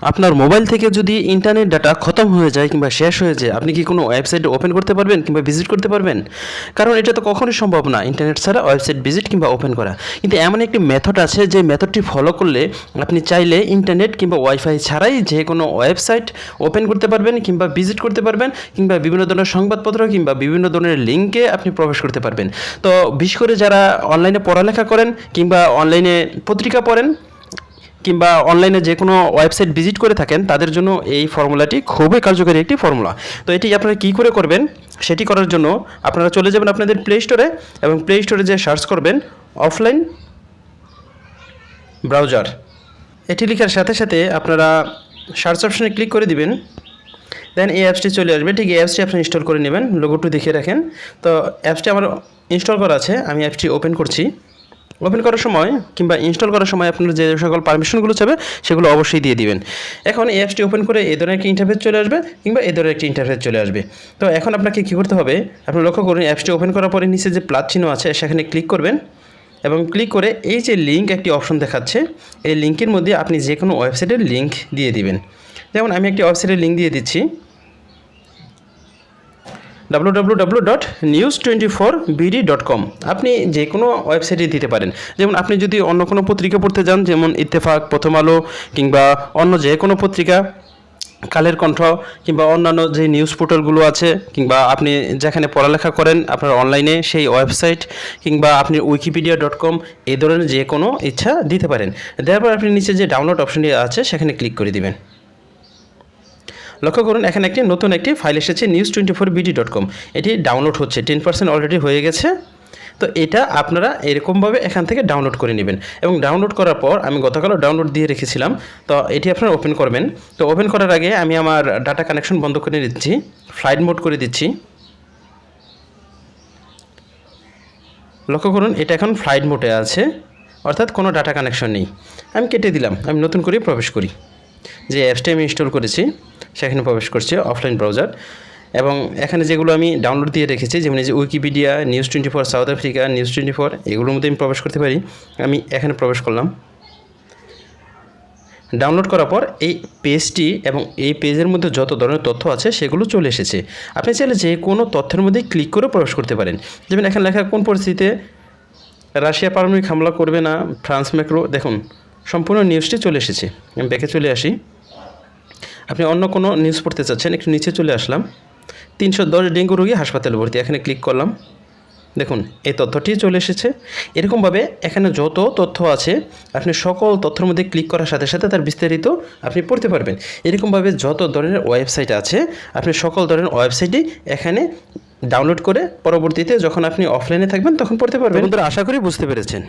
আপনার মোবাইল থেকে যদি ইন্টারনেট ডাটা খতম হয়ে যায় কিংবা শেষ হয়ে যায়, আপনি কি কোনো ওয়েবসাইট ওপেন করতে পারবেন কিংবা ভিজিট করতে পারবেন? কারণ এটা তো কখনোই সম্ভব না ইন্টারনেট ছাড়া ওয়েবসাইট ভিজিট কিংবা ওপেন করা। কিন্তু এমন একটি মেথড আছে যে মেথডটি ফলো করলে আপনি চাইলে ইন্টারনেট কিংবা ওয়াইফাই ছাড়াই যে কোনো ওয়েবসাইট ওপেন করতে পারবেন কিংবা ভিজিট করতে পারবেন কিংবা বিভিন্ন ধরনের সংবাদপত্র কিংবা বিভিন্ন ধরনের লিঙ্কে আপনি প্রবেশ করতে পারবেন। তো বিশেষ করে যারা অনলাইনে পড়ালেখা করেন কিংবা অনলাইনে পত্রিকা পড়েন কিংবা অনলাইনে যে কোনো ওয়েবসাইট ভিজিট করে থাকেন, তাদের জন্য এই ফর্মুলাটি খুবই কার্যকরী একটি ফর্মুলা। তো এটি আপনারা কী করে করবেন, সেটি করার জন্য আপনারা চলে যাবেন আপনাদের প্লে স্টোরে এবং প্লে স্টোরে যে সার্চ করবেন অফলাইন ব্রাউজার। এটি লেখার সাথে সাথে আপনারা সার্চ অপশানে ক্লিক করে দিবেন, দেন এই অ্যাপসটি চলে আসবে। ঠিক এই অ্যাপসটি আপনি ইনস্টল করে নেবেন, লোগোটি দেখে রাখেন। তো অ্যাপসটি আমার ইনস্টল করা আছে, আমি অ্যাপসটি ওপেন করছি। ওপেন করার সময় কিংবা ইনস্টল করার সময় আপনার যে সকল পারমিশনগুলো চাবে সেগুলো অবশ্যই দিয়ে দিবেন। এখন এই অ্যাপসটি ওপেন করে এই ধরনের একটি ইন্টারফেস চলে আসবে কিংবা এই ধরনের একটি ইন্টারফেস চলে আসবে। তো এখন আপনাকে কী করতে হবে, আপনি লক্ষ্য করুন অ্যাপসটি ওপেন করার পরে নিচে যে প্লাস চিহ্ন আছে সেখানে ক্লিক করবেন এবং ক্লিক করে এই যে লিঙ্ক একটি অপশন দেখাচ্ছে, এই লিঙ্কের মধ্যে আপনি যে কোনো ওয়েবসাইটের লিঙ্ক দিয়ে দিবেন। যেমন আমি একটি ওয়েবসাইটের লিঙ্ক দিয়ে দিচ্ছি, www.news24bd.com। আপনি যে কোনো ওয়েবসাইটে দিতে পারেন। যেমন আপনি যদি অন্য কোনো পত্রিকা পড়তে যান, যেমন ইত্তেফাক, প্রথম আলো কিংবা অন্য যে কোনো পত্রিকা, কালের কণ্ঠ কিংবা অন্যান্য যে নিউজ পোর্টালগুলো আছে, কিংবা আপনি যেখানে পড়ালেখা করেন আপনার অনলাইনে সেই ওয়েবসাইট, কিংবা আপনি wikipedia.com, এই ধরনের যে কোনো ইচ্ছা দিতে পারেন। দেওয়ার পর আপনি নিচে যে ডাউনলোড অপশনটি আছে সেখানে ক্লিক করে দিবেন। লক্ষ্য করুন এখানে নতুন একটি ফাইল এসেছে news24bd.com। এটি ডাউনলোড হচ্ছে, 10% অলরেডি হয়ে গেছে। তো এটা আপনারা এরকমভাবে এখান থেকে ডাউনলোড করে নেবেন এবং ডাউনলোড করার পর আমি গতকালও ডাউনলোড দিয়ে রেখেছিলাম। তো এটি আপনারা ওপেন করবেন। তো ওপেন করার আগে আমি আমার ডাটা কানেকশন বন্ধ করে দিচ্ছি, ফ্লাইট মোড করে দিচ্ছি। লক্ষ্য করুন এটা এখন ফ্লাইট মোডে আছে, অর্থাৎ কোনো ডাটা কানেকশন নেই। আমি কেটে দিলাম, আমি নতুন করে প্রবেশ করি। যে অ্যাপসটি আমি ইনস্টল করেছি সেখানে প্রবেশ করছি অফলাইন ব্রাউজার, এবং এখানে যেগুলো আমি ডাউনলোড দিয়ে রেখেছি, যেমন এই যে উইকিপিডিয়া, নিউজ24 সাউথ আফ্রিকা, নিউজ24, এগুলোর মধ্যে আমি প্রবেশ করতে পারি। আমি এখানে প্রবেশ করলাম। ডাউনলোড করার পর এই পেজটি এবং এই পেজের মধ্যে যত ধরনের তথ্য আছে সেগুলো চলে এসেছে। আপনি চাইলে যে কোনো তথ্যের মধ্যে ক্লিক করে প্রবেশ করতে পারেন। যেমন এখানে লেখা কোন পরিস্থিতিতে রাশিয়া পারমাণবিক হামলা করবে না, ফ্রান্স ম্যাক্রো, দেখুন সম্পূর্ণ নিউজটি চলে এসেছে। আমি ব্যাকে চলে আসি। আপনি অন্য কোনো নিউজ পড়তে চাচ্ছেন, একটু নিচে চলে আসলাম। 310 ডেঙ্গু রোগী হাসপাতালে ভর্তি, এখানে ক্লিক করলাম। দেখুন এই তথ্যটি চলে এসেছে। এরকমভাবে এখানে যত তথ্য আছে আপনি সকল তথ্যের মধ্যে ক্লিক করার সাথে সাথে তার বিস্তারিত আপনি পড়তে পারবেন। এরকমভাবে যত ধরনের ওয়েবসাইট আছে আপনি সকল ধরনের ওয়েবসাইটই এখানে ডাউনলোড করে পরবর্তীতে যখন আপনি অফলাইনে থাকবেন তখন পড়তে পারবেন। বন্ধুরা, আশা করি বুঝতে পেরেছেন।